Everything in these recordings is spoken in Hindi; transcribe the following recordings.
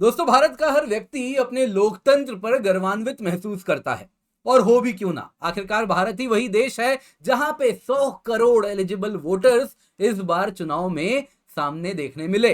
दोस्तों, भारत का हर व्यक्ति अपने लोकतंत्र पर गर्वान्वित महसूस करता है। और हो भी क्यों ना, आखिरकार भारत ही वही देश है जहां पे 100 करोड़ एलिजिबल वोटर्स इस बार चुनाव में सामने देखने मिले।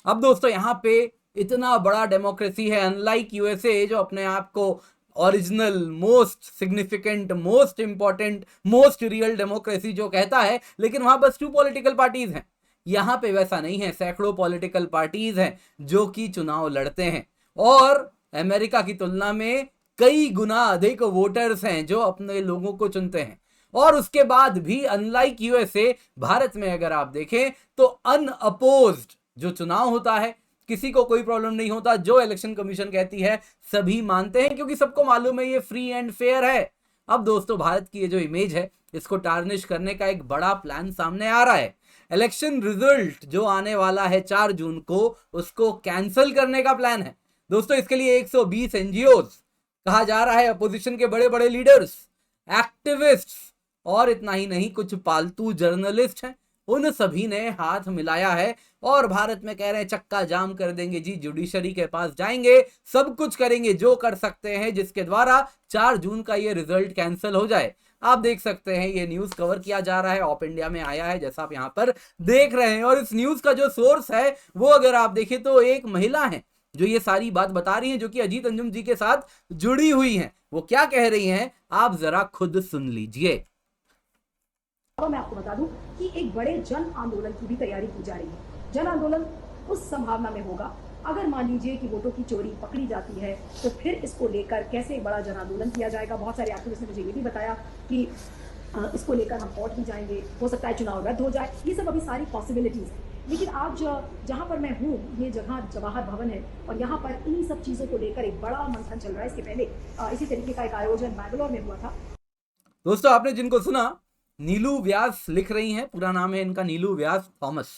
अब दोस्तों, यहां पे इतना बड़ा डेमोक्रेसी है, अनलाइक यूएसए जो अपने आप को original, most significant, most important, most real democracy जो कहता है, लेकिन वहां बस 2 पॉलिटिकल पार्टीज हैं। यहां पे वैसा नहीं है, सैकड़ों पॉलिटिकल पार्टीज हैं जो कि चुनाव लड़ते हैं। और अमेरिका की तुलना में कई गुना अधिक वोटर्स हैं जो अपने लोगों को चुनते हैं। और उसके बाद भी अनलाइक यूएसए, भारत में अगर आप देखें तो अनअपोज्ड जो चुनाव होता है, किसी को कोई प्रॉब्लम नहीं होता। जो इलेक्शन कमीशन कहती है सभी मानते हैं, क्योंकि सबको मालूम है ये फ्री एंड फेयर है। अब दोस्तों, भारत की ये जो इमेज है, इसको टार्निश करने का एक बड़ा प्लान सामने आ रहा है। इलेक्शन रिजल्ट जो आने वाला है 4 जून को, उसको कैंसिल करने का प्लान है। दोस्तों, इसके लिए 120 एनजीओज, कहा जा रहा है अपोजिशन के बड़े बड़े लीडर्स, एक्टिविस्ट्स और इतना ही नहीं, कुछ पालतू जर्नलिस्ट हैं, उन सभी ने हाथ मिलाया है और भारत में कह रहे हैं चक्का जाम कर देंगे जी, जुडिशरी के पास जाएंगे, सब कुछ करेंगे जो कर सकते हैं जिसके द्वारा 4 जून का ये रिजल्ट कैंसिल हो जाए। आप देख सकते हैं ये न्यूज कवर किया जा रहा है, ऑप इंडिया में आया है जैसा आप यहां पर देख रहे हैं। और इस न्यूज का जो सोर्स है वो अगर आप देखें तो एक महिला है जो ये सारी बात बता रही हैं, जो कि अजीत अंजुम जी के साथ जुड़ी हुई हैं। वो क्या कह रही हैं आप जरा खुद सुन लीजिए। मैं आपको बता दूं कि एक बड़े जन आंदोलन की भी तैयारी की जा रही है। जन आंदोलन उस संभावना में होगा अगर मान लीजिए कि वोटों की चोरी पकड़ी जाती है, तो फिर इसको लेकर कैसे एक बड़ा जन आंदोलन किया जाएगा। बहुत सारे एक्टिविस्ट ने मुझे ये भी बताया कि इसको लेकर हम कोर्ट भी जाएंगे, हो सकता है चुनाव रद्द हो जाए। ये सब अभी सारी पॉसिबिलिटीज है। लेकिन आज जहाँ पर मैं हूँ, ये जगह जवाहर भवन है और यहाँ पर इन्हीं सब चीज़ों को लेकर एक बड़ा मंथन चल रहा है। इसके पहले इसी तरीके का एक आयोजन बैंगलोर में हुआ था। दोस्तों, आपने जिनको सुना, नीलू व्यास लिख रही हैं, पूरा नाम है इनका नीलू व्यास थॉमस।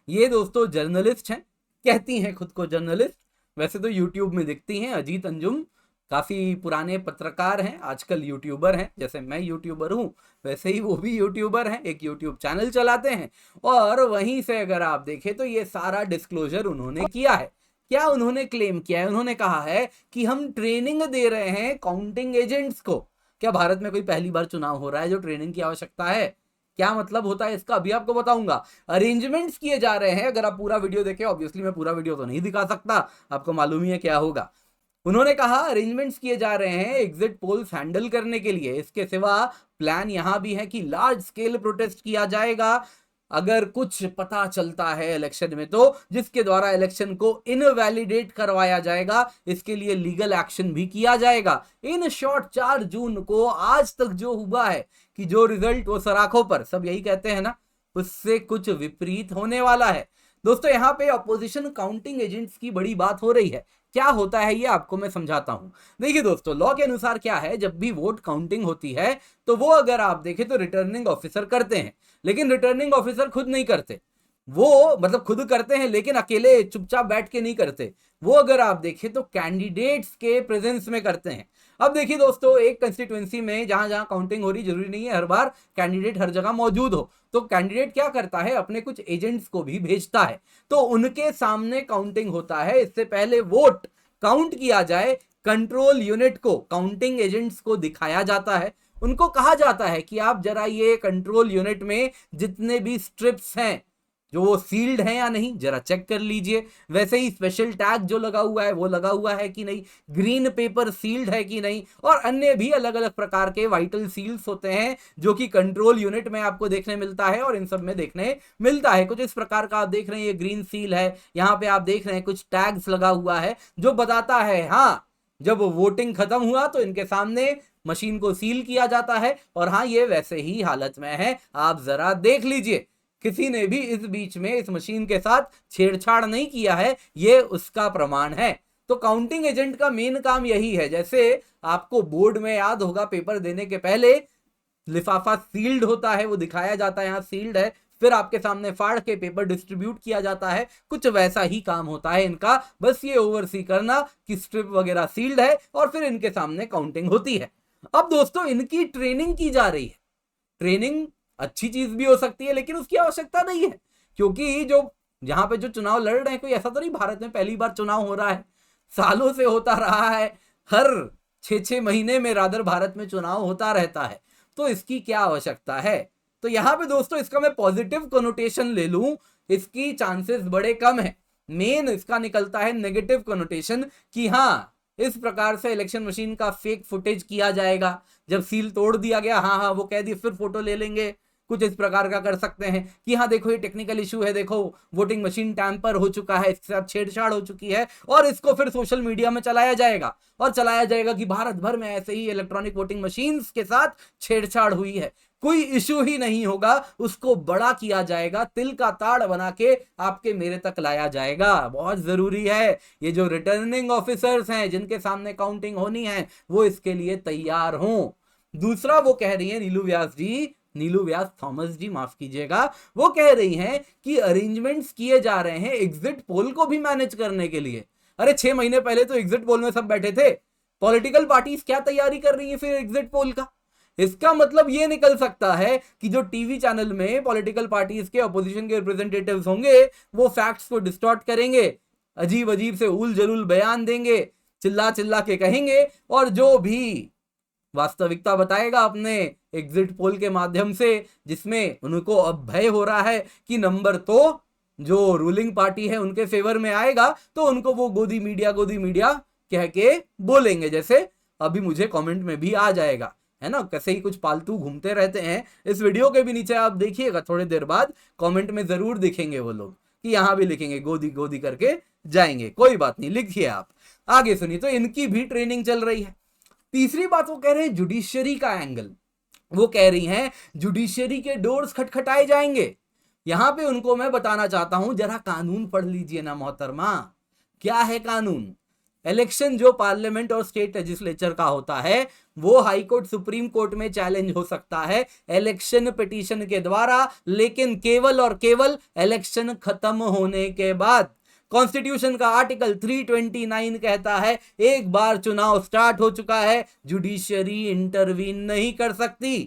ये दोस्तों जर्नलिस्ट हैं, कहती हैं खुद को जर्नलिस्ट, वैसे तो यूट्यूब में दिखती हैं। अजीत अंजुम काफी पुराने पत्रकार हैं, आजकल यूट्यूबर हैं। जैसे मैं यूट्यूबर हूं, वैसे ही वो भी यूट्यूबर हैं, एक यूट्यूब चैनल चलाते हैं। और वहीं से अगर आप देखें तो ये सारा डिस्क्लोजर उन्होंने किया है। क्या उन्होंने क्लेम किया है? उन्होंने कहा है कि हम ट्रेनिंग दे रहे हैं काउंटिंग एजेंट्स को। क्या भारत में कोई पहली बार चुनाव हो रहा है जो ट्रेनिंग की आवश्यकता है? क्या मतलब होता है इसका, अभी आपको बताऊंगा। अरेंजमेंट्स किए जा रहे हैं, अगर आप पूरा वीडियो देखें, ऑब्वियसली मैं पूरा वीडियो तो नहीं दिखा सकता, आपको मालूम ही है क्या होगा। उन्होंने कहा अरेंजमेंट्स किए जा रहे हैं एग्जिट पोल्स हैंडल करने के लिए। इसके सिवा प्लान यहां भी है कि लार्ज स्केल प्रोटेस्ट किया जाएगा अगर कुछ पता चलता है इलेक्शन में, तो जिसके द्वारा इलेक्शन को इनवैलिडेट करवाया जाएगा। इसके लिए लीगल एक्शन भी किया जाएगा। इन शॉर्ट 4 जून को आज तक जो हुआ है कि जो रिजल्ट वो सराखों पर, सब यही कहते हैं ना, उससे कुछ विपरीत होने वाला है। दोस्तों, यहां पे अपोजिशन काउंटिंग एजेंट्स की बड़ी बात हो रही है। क्या होता है ये आपको मैं समझाता हूं। देखिए दोस्तों, लॉ के अनुसार क्या है, जब भी वोट काउंटिंग होती है तो वो अगर आप देखें तो रिटर्निंग ऑफिसर करते हैं, लेकिन रिटर्निंग ऑफिसर खुद नहीं करते। वो मतलब खुद करते हैं लेकिन अकेले चुपचाप बैठ के नहीं करते। वो अगर आप देखें तो कैंडिडेट्स के प्रेजेंस में करते हैं। अब देखिए दोस्तों, एक कंस्टिट्यूएंसी में जहां जहां काउंटिंग हो रही, जरूरी नहीं है हर बार कैंडिडेट हर जगह मौजूद हो, तो कैंडिडेट क्या करता है, अपने कुछ एजेंट्स को भी भेजता है। तो उनके सामने काउंटिंग होता है। इससे पहले वोट काउंट किया जाए, कंट्रोल यूनिट को, काउंटिंग एजेंट्स को दिखाया जाता है। उनको कहा जाता है कि आप जरा ये कंट्रोल यूनिट में जितने भी स्ट्रिप्स हैं, जो वो सील्ड है या नहीं, जरा चेक कर लीजिए। वैसे ही स्पेशल टैग जो लगा हुआ है वो लगा हुआ है कि नहीं, ग्रीन पेपर सील्ड है कि नहीं, और अन्य भी अलग अलग प्रकार के वाइटल सील्स होते हैं जो कि कंट्रोल यूनिट में आपको देखने मिलता है और इन सब में देखने मिलता है। कुछ इस प्रकार का आप देख रहे हैं, ये ग्रीन सील है। यहां पे आप देख रहे हैं कुछ टैग्स लगा हुआ है जो बताता है हाँ, जब वोटिंग खत्म हुआ तो इनके सामने मशीन को सील किया जाता है। और हाँ, ये वैसे ही हालत में है, आप जरा देख लीजिए। किसी ने भी इस बीच में इस मशीन के साथ छेड़छाड़ नहीं किया है, ये उसका प्रमाण है। तो काउंटिंग एजेंट का मेन काम यही है। जैसे आपको बोर्ड में याद होगा, पेपर देने के पहले लिफाफा सील्ड होता है, वो दिखाया जाता है यहां सील्ड है, फिर आपके सामने फाड़ के पेपर डिस्ट्रीब्यूट किया जाता है। कुछ वैसा ही काम होता है इनका, बस ये ओवरसी करना कि स्ट्रिप वगैरह सील्ड है और फिर इनके सामने काउंटिंग होती है। अब दोस्तों, इनकी ट्रेनिंग की जा रही है। ट्रेनिंग अच्छी चीज भी हो सकती है, लेकिन उसकी आवश्यकता नहीं है, क्योंकि जो यहां पे जो चुनाव लड़ रहे हैं, कोई ऐसा तो नहीं भारत में पहली बार चुनाव हो रहा है। सालों से होता रहा है, हर 6-6 महीने में रादर भारत में चुनाव होता रहता है, तो इसकी क्या आवश्यकता है। तो यहां पे दोस्तों इसका मैं पॉजिटिव कोनोटेशन ले लूं, इसकी चांसेस बड़े कम है। मेन इसका निकलता है नेगेटिव कोनोटेशन कि हाँ, इस प्रकार से इलेक्शन मशीन का फेक फुटेज किया जाएगा। जब सील तोड़ दिया गया, हाँ हाँ वो कह दिए, फिर फोटो ले लेंगे, कुछ इस प्रकार का कर सकते हैं कि हाँ देखो ये टेक्निकल इशू है, देखो वोटिंग मशीन टैंपर हो चुका है, इसके साथ छेड़छाड़ हो चुकी है, और इसको फिर सोशल मीडिया में चलाया जाएगा और चलाया जाएगा कि भारत भर में ऐसे ही इलेक्ट्रॉनिक वोटिंग मशीन्स के साथ छेड़छाड़ हुई है। कोई इशू ही नहीं होगा, उसको बड़ा किया जाएगा, तिल का ताड़ बना के आपके मेरे तक लाया जाएगा। बहुत जरूरी है ये जो रिटर्निंग ऑफिसर्स हैं जिनके सामने काउंटिंग होनी है, वो इसके लिए तैयार हों। दूसरा वो कह रही है नीलू व्यास जी, नीलू व्यास थॉमस जी माफ कीजिएगा, वो कह रही हैं कि अरेंजमेंट्स किए जा रहे हैं एग्जिट पोल को भी मैनेज करने के लिए। अरे 6 महीने पहले तो एग्जिट पोल में सब बैठे थे, पॉलिटिकल पार्टीज क्या तैयारी कर रही है फिर एग्जिट पोल का। इसका मतलब ये निकल सकता है कि जो टीवी चैनल में पॉलिटिकल पार्टीज के अपोजिशन के रिप्रेजेंटेटिव्स होंगे वो फैक्ट्स को डिस्टॉर्ट करेंगे, अजीब अजीब से उल जलूल बयान देंगे, चिल्ला चिल्ला के कहेंगे, और जो भी वास्तविकता बताएगा अपने एग्जिट पोल के माध्यम से, जिसमें उनको अब भय हो रहा है कि नंबर तो जो रूलिंग पार्टी है उनके फेवर में आएगा, तो उनको वो गोदी मीडिया कह के बोलेंगे, जैसे अभी मुझे कमेंट में भी आ जाएगा, है ना, कैसे ही कुछ पालतू घूमते रहते हैं। इस वीडियो के भी नीचे आप देखिएगा, थोड़ी देर बाद कमेंट में जरूर दिखेंगे वो लोग कि यहां भी लिखेंगे गोदी करके जाएंगे। कोई बात नहीं, लिखिए आप, आगे सुनिए। तो इनकी भी ट्रेनिंग चल रही है। तीसरी बात वो कह रहे हैं जुडिशरी का एंगल, वो कह रही हैं जुडिशरी के डोर्स खटखटाए जाएंगे। यहां पे उनको मैं बताना चाहता हूं, जरा कानून पढ़ लीजिए ना मोहतरमा। क्या है कानून? इलेक्शन जो पार्लियामेंट और स्टेट लेजिस्लेचर का होता है वो हाई कोर्ट सुप्रीम कोर्ट में चैलेंज हो सकता है इलेक्शन पिटीशन के द्वारा, लेकिन केवल और केवल इलेक्शन खत्म होने के बाद। कॉन्स्टिट्यूशन का आर्टिकल 329 कहता है एक बार चुनाव स्टार्ट हो चुका है, जुडिशरी इंटरवीन नहीं कर सकती,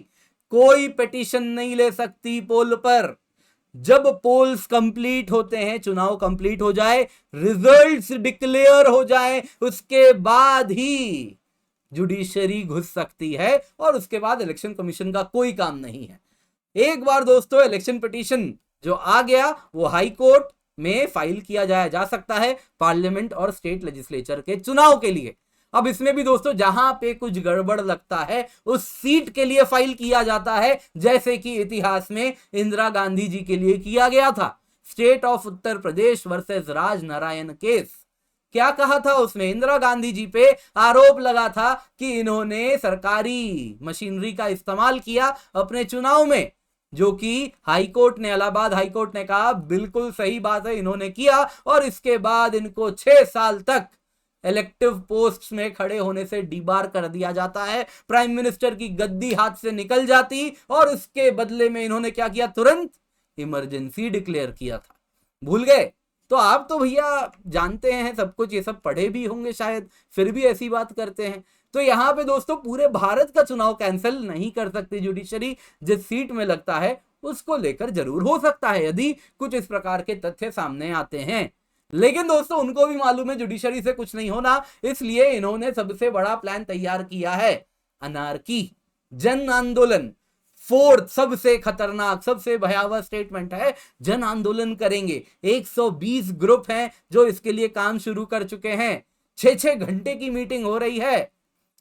कोई पिटीशन नहीं ले सकती पोल पर। जब पोल्स कंप्लीट होते हैं, चुनाव कंप्लीट हो जाए, रिजल्ट्स डिक्लेयर हो जाए, उसके बाद ही जुडिशरी घुस सकती है, और उसके बाद इलेक्शन कमीशन का कोई काम नहीं है। एक बार दोस्तों इलेक्शन पिटीशन जो आ गया वो हाई कोर्ट में फाइल किया जा सकता है पार्लियामेंट और स्टेट लेजिस्लेचर के चुनाव के लिए। अब इसमें भी दोस्तों जहां पे कुछ गड़बड़ लगता है उस सीट के लिए फाइल किया जाता है, जैसे कि इतिहास में इंदिरा गांधी जी के लिए किया गया था, state of Uttar Pradesh versus Raj Narayan case. क्या कहा था उसमें? इंदिरा गांधी जी पे आरोप लगा था कि इन्होंने सरकारी मशीनरी का इस्तेमाल किया अपने चुनाव में, जो कि हाईकोर्ट ने, इलाहाबाद हाईकोर्ट ने कहा बिल्कुल सही बात है, इन्होंने किया, और इसके बाद इनको 6 साल तक इलेक्टिव पोस्ट्स में खड़े होने से डिबार कर दिया जाता है, प्राइम मिनिस्टर की गद्दी हाथ से निकल जाती, और इसके बदले में इन्होंने क्या किया? तुरंत इमरजेंसी डिक्लेयर किया था। भूल गए? तो आप तो भैया जानते हैं सब कुछ, ये सब पढ़े भी होंगे शायद, फिर भी ऐसी बात करते हैं। तो यहां पे दोस्तों पूरे भारत का चुनाव कैंसिल नहीं कर सकती जुडिशरी, जिस सीट में लगता है उसको लेकर जरूर हो सकता है यदि कुछ इस प्रकार के तथ्य सामने आते हैं। लेकिन दोस्तों उनको भी मालूम है जुडिशरी से कुछ नहीं होना, इसलिए इन्होंने सबसे बड़ा प्लान तैयार किया है, अनार्की, जन आंदोलन। फोर्थ सबसे खतरनाक, सबसे भयावह स्टेटमेंट है, जन आंदोलन करेंगे। 120 ग्रुप हैं जो इसके लिए काम शुरू कर चुके हैं, 6-6 घंटे की मीटिंग हो रही है।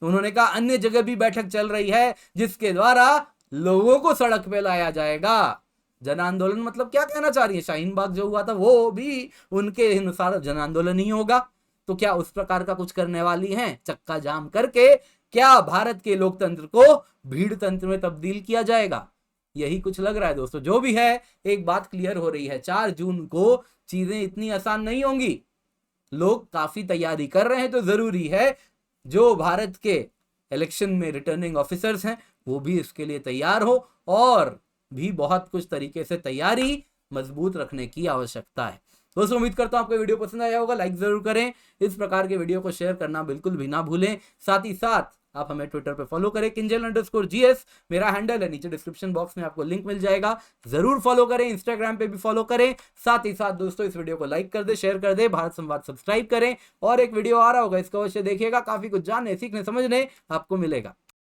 उन्होंने कहा अन्य जगह भी बैठक चल रही है जिसके द्वारा लोगों को सड़क पे लाया जाएगा। जन आंदोलन मतलब क्या कहना चाह रही है? शाहीन बाग जो हुआ था वो भी उनके अनुसार जन आंदोलन ही होगा। तो क्या उस प्रकार का कुछ करने वाली हैं? चक्का जाम करके क्या भारत के लोकतंत्र को भीड़ तंत्र में तब्दील किया जाएगा? यही कुछ लग रहा है दोस्तों। जो भी है, एक बात क्लियर हो रही है, 4 जून को चीजें इतनी आसान नहीं होंगी। लोग काफी तैयारी कर रहे हैं, तो जरूरी है जो भारत के इलेक्शन में रिटर्निंग ऑफिसर्स हैं वो भी इसके लिए तैयार हो, और भी बहुत कुछ तरीके से तैयारी मजबूत रखने की आवश्यकता है। दोस्तों उम्मीद करता हूं आपको वीडियो पसंद आया होगा, लाइक जरूर करें, इस प्रकार के वीडियो को शेयर करना बिल्कुल भी ना भूलें। साथ ही साथ आप हमें ट्विटर पे फॉलो करें, kinjal_GS मेरा हैंडल है, नीचे डिस्क्रिप्शन बॉक्स में आपको लिंक मिल जाएगा, जरूर फॉलो करें। इंस्टाग्राम पे भी फॉलो करें। साथ ही साथ दोस्तों इस वीडियो को लाइक कर दे, शेयर कर दे, भारत संवाद सब्सक्राइब करें, और एक वीडियो आ रहा होगा, इसको अवश्य देखिएगा, काफी कुछ जानने, सीखने, समझने आपको मिलेगा।